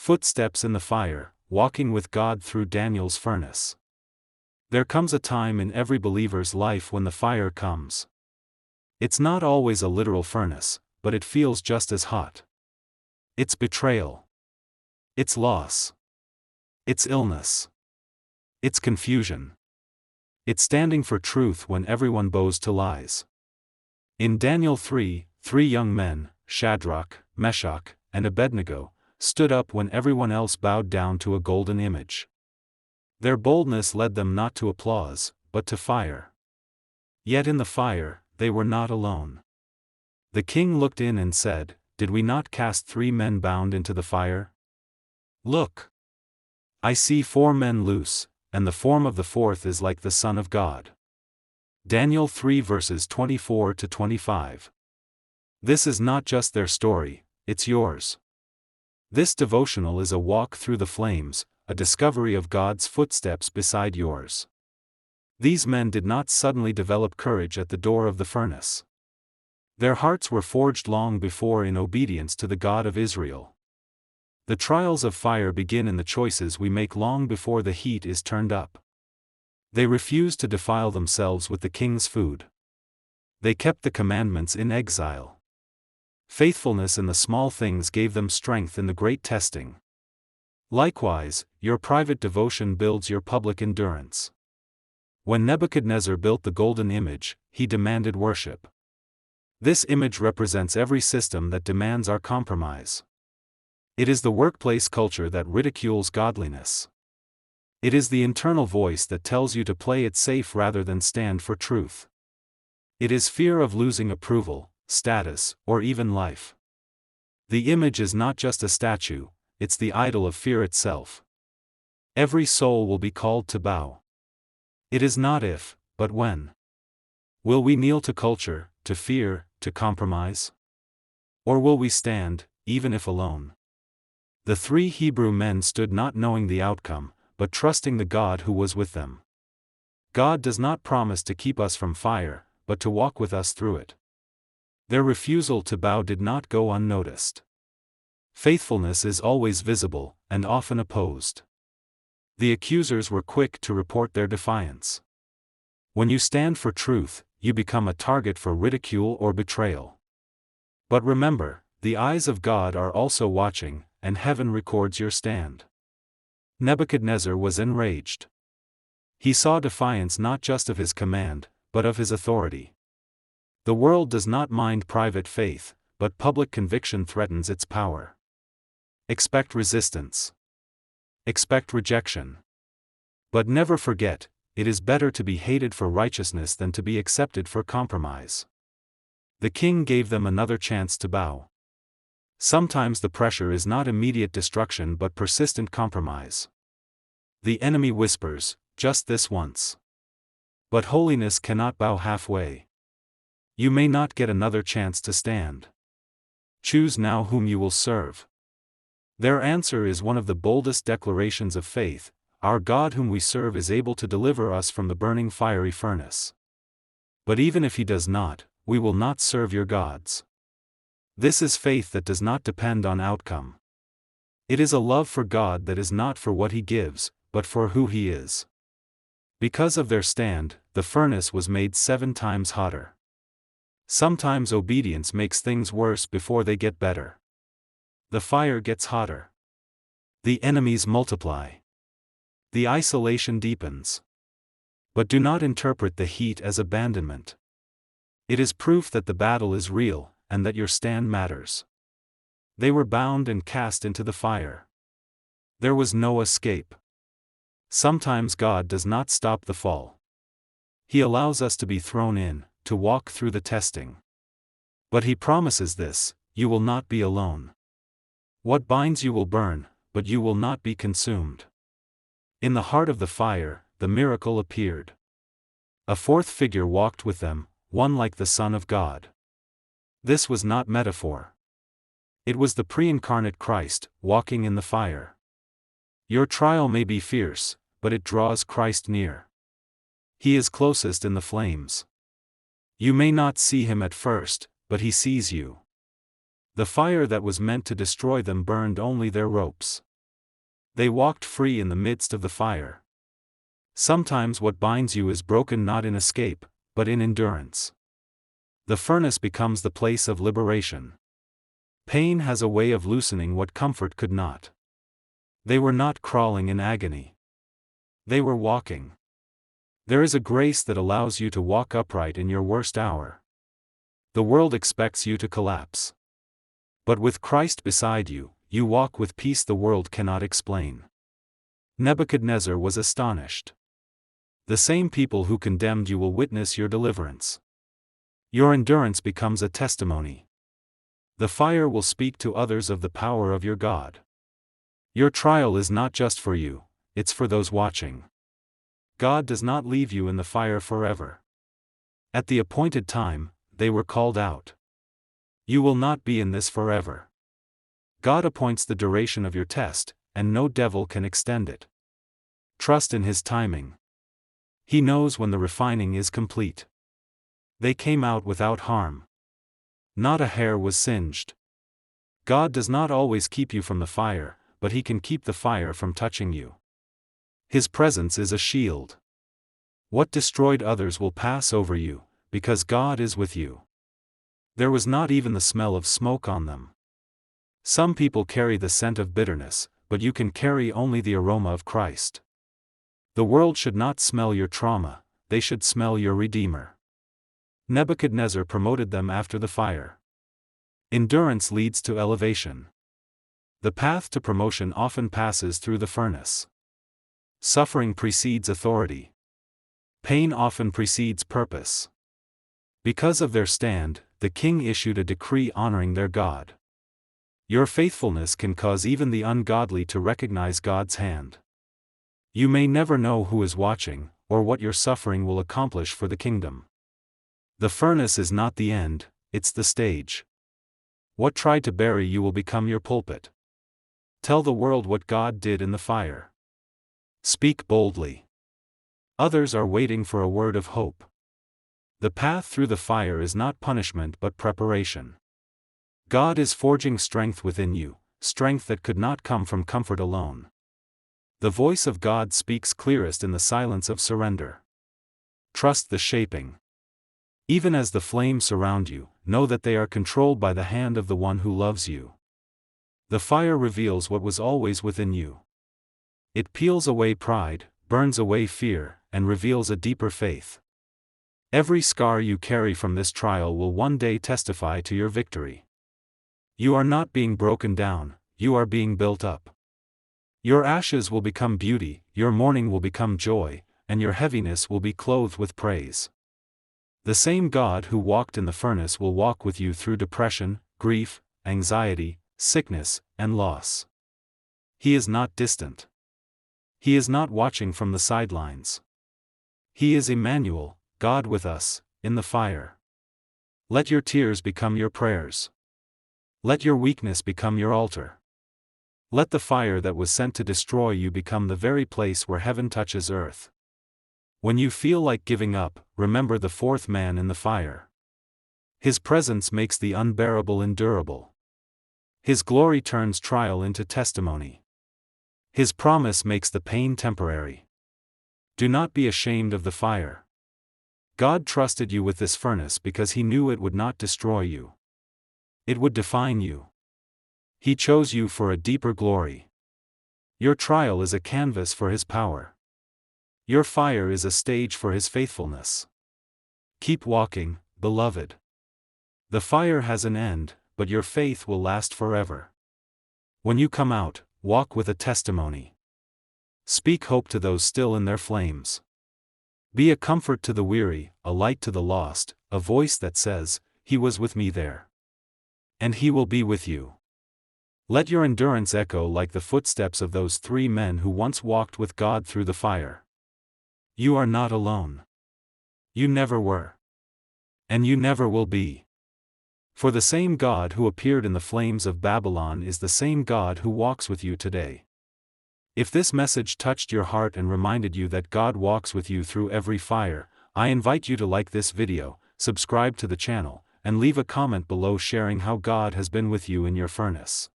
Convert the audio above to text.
Footsteps in the fire, walking with God through Daniel's furnace. There comes a time in every believer's life when the fire comes. It's not always a literal furnace, but it feels just as hot. It's betrayal. It's loss. It's illness. It's confusion. It's standing for truth when everyone bows to lies. In Daniel 3, 3 young men, Shadrach, Meshach, and Abednego, stood up when everyone else bowed down to a golden image. Their boldness led them not to applause, but to fire. Yet in the fire, they were not alone. The king looked in and said, "Did we not cast 3 men bound into the fire? Look! I see 4 men loose, and the form of the 4th is like the Son of God." Daniel 3 verses 24 to 25. This is not just their story, it's yours. This devotional is a walk through the flames, a discovery of God's footsteps beside yours. These men did not suddenly develop courage at the door of the furnace. Their hearts were forged long before in obedience to the God of Israel. The trials of fire begin in the choices we make long before the heat is turned up. They refused to defile themselves with the king's food. They kept the commandments in exile. Faithfulness in the small things gave them strength in the great testing. Likewise, your private devotion builds your public endurance. When Nebuchadnezzar built the golden image, he demanded worship. This image represents every system that demands our compromise. It is the workplace culture that ridicules godliness. It is the internal voice that tells you to play it safe rather than stand for truth. It is fear of losing approval, status, or even life. The image is not just a statue, it's the idol of fear itself. Every soul will be called to bow. It is not if, but when. Will we kneel to culture, to fear, to compromise? Or will we stand, even if alone? The 3 Hebrew men stood not knowing the outcome, but trusting the God who was with them. God does not promise to keep us from fire, but to walk with us through it. Their refusal to bow did not go unnoticed. Faithfulness is always visible, and often opposed. The accusers were quick to report their defiance. When you stand for truth, you become a target for ridicule or betrayal. But remember, the eyes of God are also watching, and heaven records your stand. Nebuchadnezzar was enraged. He saw defiance not just of his command, but of his authority. The world does not mind private faith, but public conviction threatens its power. Expect resistance. Expect rejection. But never forget, it is better to be hated for righteousness than to be accepted for compromise. The king gave them another chance to bow. Sometimes the pressure is not immediate destruction but persistent compromise. The enemy whispers, "Just this once." But holiness cannot bow halfway. You may not get another chance to stand. Choose now whom you will serve. Their answer is one of the boldest declarations of faith: our God whom we serve is able to deliver us from the burning fiery furnace. But even if he does not, we will not serve your gods. This is faith that does not depend on outcome. It is a love for God that is not for what he gives, but for who he is. Because of their stand, the furnace was made 7 times hotter. Sometimes obedience makes things worse before they get better. The fire gets hotter. The enemies multiply. The isolation deepens. But do not interpret the heat as abandonment. It is proof that the battle is real, and that your stand matters. They were bound and cast into the fire. There was no escape. Sometimes God does not stop the fall. He allows us to be thrown in, to walk through the testing. But he promises this: you will not be alone. What binds you will burn, but you will not be consumed. In the heart of the fire, the miracle appeared. A 4th figure walked with them, one like the Son of God. This was not metaphor. It was the pre-incarnate Christ, walking in the fire. Your trial may be fierce, but it draws Christ near. He is closest in the flames. You may not see him at first, but he sees you. The fire that was meant to destroy them burned only their ropes. They walked free in the midst of the fire. Sometimes what binds you is broken not in escape, but in endurance. The furnace becomes the place of liberation. Pain has a way of loosening what comfort could not. They were not crawling in agony. They were walking. There is a grace that allows you to walk upright in your worst hour. The world expects you to collapse. But with Christ beside you, you walk with peace the world cannot explain. Nebuchadnezzar was astonished. The same people who condemned you will witness your deliverance. Your endurance becomes a testimony. The fire will speak to others of the power of your God. Your trial is not just for you, it's for those watching. God does not leave you in the fire forever. At the appointed time, they were called out. You will not be in this forever. God appoints the duration of your test, and no devil can extend it. Trust in His timing. He knows when the refining is complete. They came out without harm. Not a hair was singed. God does not always keep you from the fire, but He can keep the fire from touching you. His presence is a shield. What destroyed others will pass over you, because God is with you. There was not even the smell of smoke on them. Some people carry the scent of bitterness, but you can carry only the aroma of Christ. The world should not smell your trauma, they should smell your Redeemer. Nebuchadnezzar promoted them after the fire. Endurance leads to elevation. The path to promotion often passes through the furnace. Suffering precedes authority. Pain often precedes purpose. Because of their stand, the king issued a decree honoring their God. Your faithfulness can cause even the ungodly to recognize God's hand. You may never know who is watching, or what your suffering will accomplish for the kingdom. The furnace is not the end, it's the stage. What tried to bury you will become your pulpit. Tell the world what God did in the fire. Speak boldly. Others are waiting for a word of hope. The path through the fire is not punishment but preparation. God is forging strength within you, strength that could not come from comfort alone. The voice of God speaks clearest in the silence of surrender. Trust the shaping. Even as the flames surround you, know that they are controlled by the hand of the one who loves you. The fire reveals what was always within you. It peels away pride, burns away fear, and reveals a deeper faith. Every scar you carry from this trial will one day testify to your victory. You are not being broken down, you are being built up. Your ashes will become beauty, your mourning will become joy, and your heaviness will be clothed with praise. The same God who walked in the furnace will walk with you through depression, grief, anxiety, sickness, and loss. He is not distant. He is not watching from the sidelines. He is Emmanuel, God with us, in the fire. Let your tears become your prayers. Let your weakness become your altar. Let the fire that was sent to destroy you become the very place where heaven touches earth. When you feel like giving up, remember the fourth man in the fire. His presence makes the unbearable endurable. His glory turns trial into testimony. His promise makes the pain temporary. Do not be ashamed of the fire. God trusted you with this furnace because He knew it would not destroy you. It would define you. He chose you for a deeper glory. Your trial is a canvas for His power. Your fire is a stage for His faithfulness. Keep walking, beloved. The fire has an end, but your faith will last forever. When you come out, walk with a testimony. Speak hope to those still in their flames. Be a comfort to the weary, a light to the lost, a voice that says, He was with me there. And He will be with you. Let your endurance echo like the footsteps of those 3 men who once walked with God through the fire. You are not alone. You never were. And you never will be. For the same God who appeared in the flames of Babylon is the same God who walks with you today. If this message touched your heart and reminded you that God walks with you through every fire, I invite you to like this video, subscribe to the channel, and leave a comment below sharing how God has been with you in your furnace.